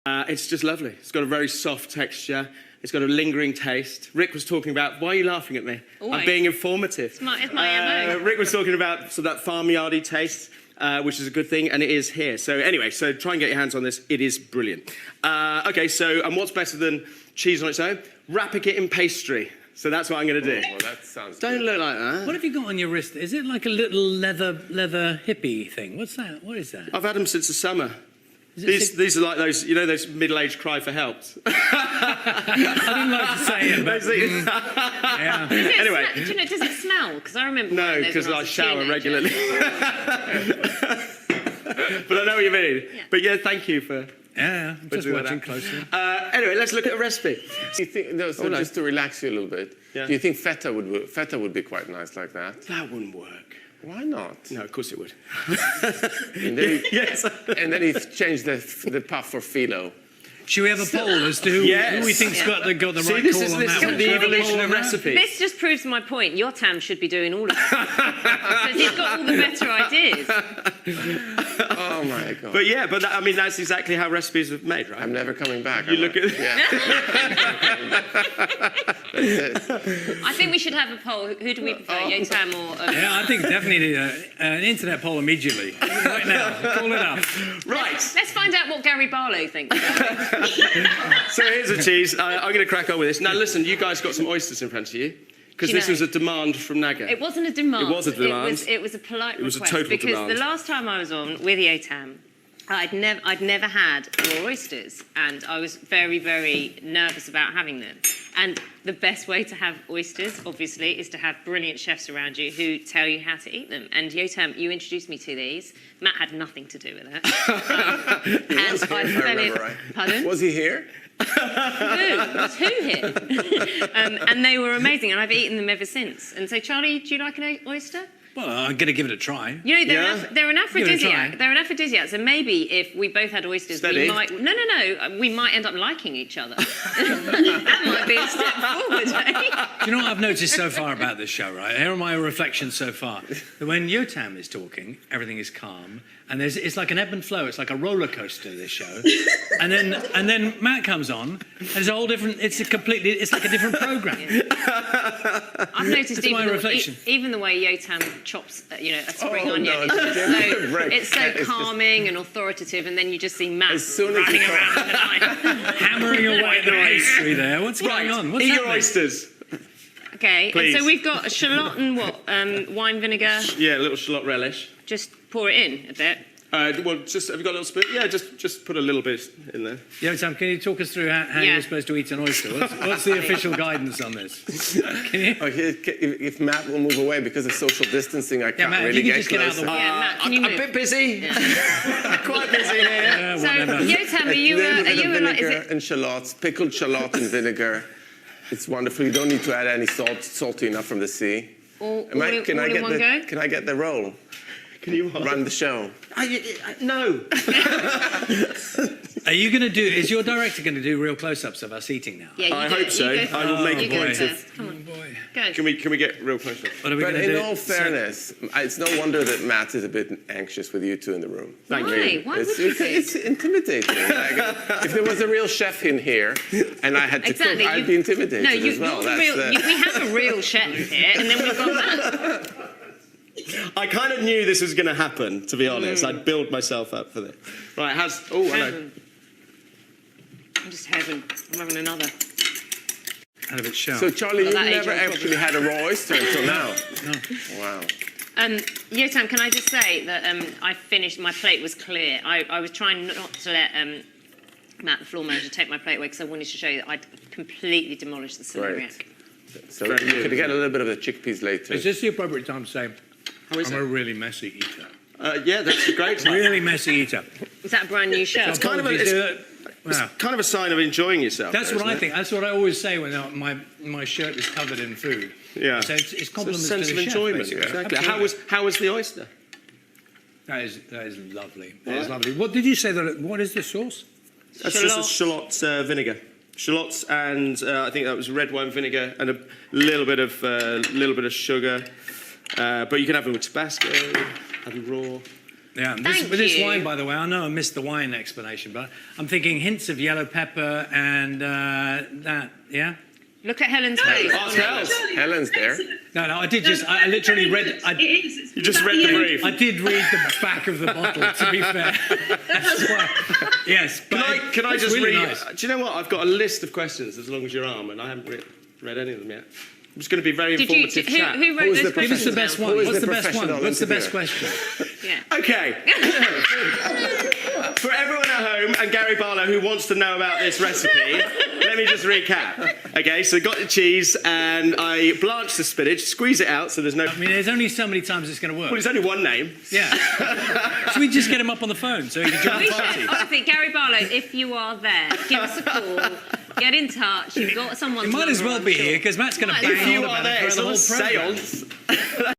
It's just lovely. It's got a very soft texture. It's got a lingering taste. Rick was talking about... Why are you laughing at me? Always. I'm being informative. It's my MO. Rick was talking about sort of that farmyardy taste, which is a good thing, and it is here. So anyway, so try and get your hands on this. It is brilliant. OK, so, and what's better than cheese on its own? Wrapping it in pastry. So that's what I'm going to do. Well, that sounds Don't good. look like that. What have you got on your wrist? Is it like a little leather hippie thing? What's that? What is that? I've had them since the summer. Is it These are like those, you know, those middle-aged cry for help. I didn't like to say it, but... yeah. Anyway. Do you know, does it smell? Because I remember... No, because I shower regularly. But I know what you mean. Yeah. But yeah, thank you for... Yeah, I'm just watching closely. Anyway, let's look at a recipe. Do you think, no, so just to relax you a little bit, Yeah. do you think feta would be quite nice like that? That wouldn't work. Why not? No, of course it would. And then, Yes. and then he's changed the puff for phyllo. Should we have a poll as to who we think's got the See, right this call is on that one? the evolution of recipes. This just proves my point. Yotam should be doing all of it. Because he's got all the better ideas. Oh my God. But yeah, but that, I mean, that's exactly how recipes are made, right? I'm never coming back. You look at... Yeah. I think we should have a poll. Who do we prefer, Yotam or... Yeah, I think definitely an internet poll immediately. Right now, call it up. Right. Let's find out what Gary Barlow thinks. So here's a cheese. I'm going to crack on with this. Now listen, you guys got some oysters in front of you. Because this was a demand from Naga. It wasn't a demand. It was a demand. It was a polite request. It was a total because demand. the last time I was on with Yotam, I'd never had raw oysters, and I was very, very nervous about having them. And the best way to have oysters, obviously, is to have brilliant chefs around you who tell you how to eat them. And Yotam, you introduced me to these. Matt had nothing to do with it. And I remember, right? Pardon? Was he here? Was who here? And they were amazing, and I've eaten them ever since. And so, Charlie, do you like an oyster? Well, I'm going to give it a try. You know, they're an Give it a aphrodisiac. try. They're an aphrodisiac. So maybe if we both had oysters, Steady. we might... No. We might end up liking each other. That might be a step forward, eh? Do you know what I've noticed so far about this show, right? Here are my reflections so far. That when Yotam is talking, everything is calm, and it's like an ebb and flow. It's like a roller coaster, this show. And then Matt comes on, and it's a whole different... It's like a different program. Yeah. I've noticed reflection. even the way Yotam chops, a spring Oh, onion. no, It's so calming and authoritative, and then you just see Matt As soon as running he around with a knife. Hammering away at the pastry there. What's going on? What's Eat your happening? oysters. Okay, Please. and so we've got a shallot and wine vinegar. Yeah, a little shallot relish. Just pour it in a bit. Well, just have you got a little spoon? Yeah, just put a little bit in there. Yotam, can you talk us through how you're supposed to eat an oyster? What's the official guidance on this? Can you? If Matt will move away because of social distancing, I can't Matt, really if you get could just close. get out of the way. Yeah, Matt, can you I'm move? a bit busy. Quite busy here. Yeah, So, whatever. Yotam, are you vinegar like... and shallots, pickled shallot and vinegar. It's wonderful. You don't need to add any salt. Salty enough from the sea. All Can I get the roll? Can you Run the show. No. Are you going to do... Is your director going to do real close-ups of us eating now? Yeah, you I do hope it. so. You go I will make you a go point first. of... Come on, Boy. go. Can we get real close up? What are we But going to in do? all fairness, it's no wonder that Matt is a bit anxious with you two in the room. Thank Why? you. Why would you be? It's intimidating. Like, if there was a real chef in here and I had to Exactly. cook, I'd be intimidated No, as well. we have a real chef here, and then we've got that. I kind of knew this was going to happen, to be honest. I'd build myself up for this. Right, Oh, hello. Heaven. I'm just heaven. I'm having another. Out of its shell. So, Charlie, Well, you've that age never I was actually had a raw oyster until now. No. Wow. Yotam, can I just say that I finished, my plate was clear. I was trying not to let Matt, the floor manager, take my plate away because I wanted to show you that I'd completely demolished the celeriac. So you could get a little bit of the chickpeas later. Is this the appropriate time to say, How is I'm it? a really messy eater? Yeah, that's a great time. Really messy eater. Is that a brand new shirt? It's kind of a sign of enjoying yourself. That's though, what I isn't think. That's what I always say when my shirt is covered in food. Yeah. So it's it? It's a compliments sense to of the chef, enjoyment. basically. Exactly. Absolutely. How was the oyster? That is lovely. That is lovely. What did you say what is the sauce? That's just a shallot vinegar. Shallots and I think that was red wine vinegar and a little bit of sugar. But you can have them with Tabasco, have them raw. Yeah, Thank with this you. wine, by the way, I know I missed the wine explanation, but I'm thinking hints of yellow pepper and that, yeah? Look at Helen's face. Ask Hels. Helen's there. No, I did just, I literally read, You just read the brief. I did read the back of the bottle, to be fair. That's why, yes, but Can I it's just really read? nice. Do you know what? I've got a list of questions as long as your arm, and I haven't read any of them yet. I'm just going to be very Did you, informative chat. who wrote Who's those the Give us questions the best down? one. Who is What's the the best one? professional What's the best interviewer? question? Yeah. Okay. For everyone at home and Gary Barlow who wants to know about this recipe, let me just recap. Okay, so got the cheese and I blanched the spinach, squeeze it out so there's no... I mean, there's only so many times it's going to work. Well, there's only one name. Yeah. Should we just get him up on the phone so he can join We the should, party? honestly, Gary Barlow, if you are there, give us a call. Get in touch. You've got someone. He might as well be here because Matt's going to Might as bang If you on are about there, it it's for the all whole programme. seance.